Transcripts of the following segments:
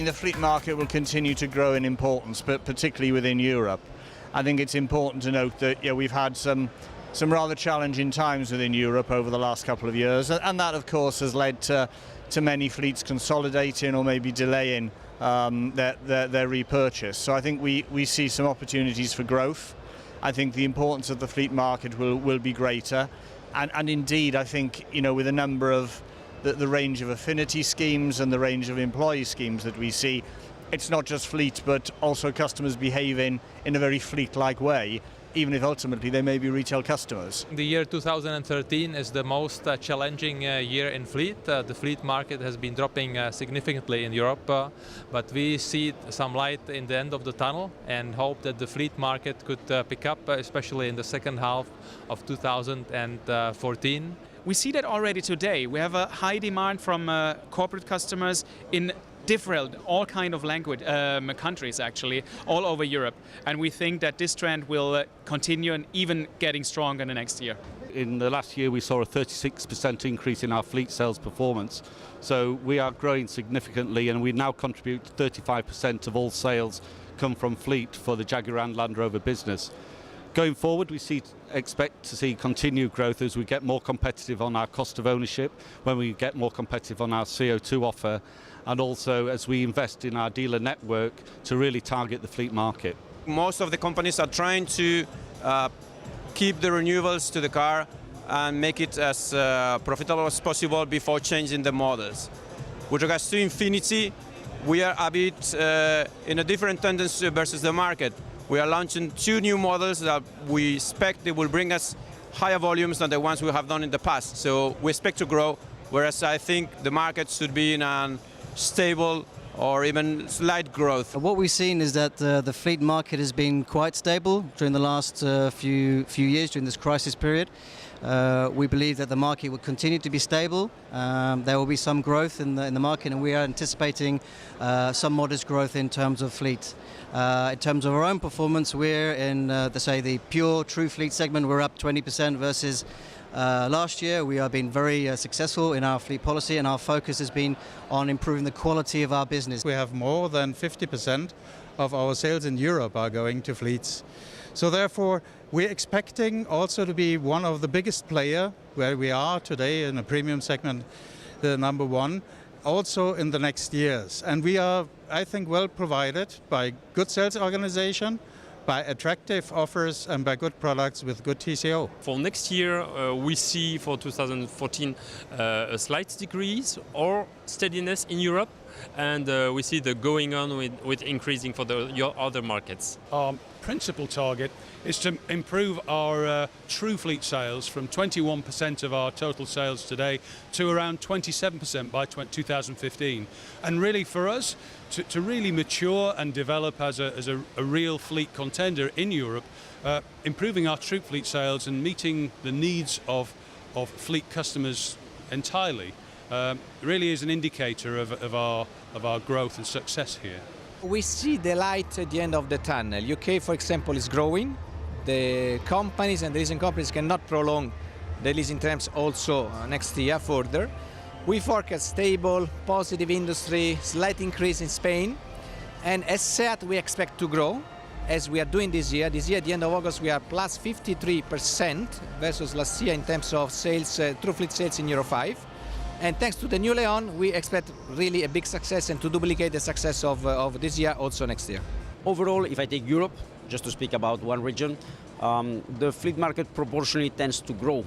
the fleet market will continue to grow in importance, but particularly within Europe. I think it's important to note that we've had some rather challenging times within Europe over the last couple of years, and that of course has led to many fleets consolidating or maybe delaying their repurchase. So I think we see some opportunities for growth. I think the importance of the fleet market will be greater, and indeed I think with a number of the range of affinity schemes and the range of employee schemes that we see, it's not just fleet but also customers behaving in a very fleet-like way, even if ultimately they may be retail customers. The year 2013 is the most challenging year in fleet. The fleet market has been dropping significantly in Europe, but we see some light in the end of the tunnel and hope that the fleet market could pick up, especially in the second half of 2014. We see that already today. We have a high demand from corporate customers in all kind of language countries actually, all over Europe. And we think that this trend will continue and even getting stronger in the next year. In the last year we saw a 36% increase in our fleet sales performance. So we are growing significantly, and we now contribute 35% of all sales come from fleet for the Jaguar and Land Rover business. Going forward, we expect to see continued growth as we get more competitive on our cost of ownership, when we get more competitive on our CO2 offer, and also as we invest in our dealer network to really target the fleet market. Most of the companies are trying to keep the renewables to the car and make it as profitable as possible before changing the models. With regards to Infinity, we are a bit in a different tendency versus the market. We are launching 2 new models that we expect they will bring us higher volumes than the ones we have done in the past. So we expect to grow, whereas I think the market should be in a stable or even slight growth. What we've seen is that the fleet market has been quite stable during the last few years, during this crisis period. We believe that the market will continue to be stable. There will be some growth in the market, and we are anticipating some modest growth in terms of fleet. In terms of our own performance, we're in the pure true fleet segment. We're up 20% versus last year. We have been very successful in our fleet policy, and our focus has been on improving the quality of our business. We have more than 50% of our sales in Europe are going to fleets. So therefore, we're expecting also to be one of the biggest player where we are today in a premium segment, the #1, also in the next years. And we are, I think, well provided by good sales organization, by attractive offers, and by good products with good TCO. For next year, we see for 2014 a slight decrease or steadiness in Europe, and we see the going on with increasing for your other markets. Our principal target is to improve our true fleet sales from 21% of our total sales today to around 27% by 2015. And really for us, to really mature and develop as a real fleet contender in Europe, improving our true fleet sales and meeting the needs of fleet customers entirely really is an indicator of our growth and success here. We see the light at the end of the tunnel. UK, for example, is growing. The companies and the leasing companies cannot prolong the leasing terms also next year further. We forecast stable, positive industry, slight increase in Spain. And as said, we expect to grow, as we are doing this year. This year, at the end of August, we are plus 53% versus last year in terms of sales, true fleet sales in Euro 5. And thanks to the new Leon, we expect really a big success and to duplicate the success of this year also next year. Overall, if I take Europe, just to speak about one region, the fleet market proportionally tends to grow.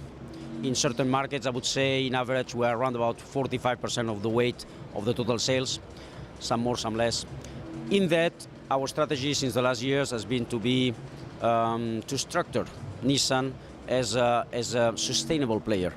In certain markets, I would say, in average, we're around about 45% of the weight of the total sales, some more, some less. In that, our strategy since the last years has been to be to structure Nissan as a sustainable player.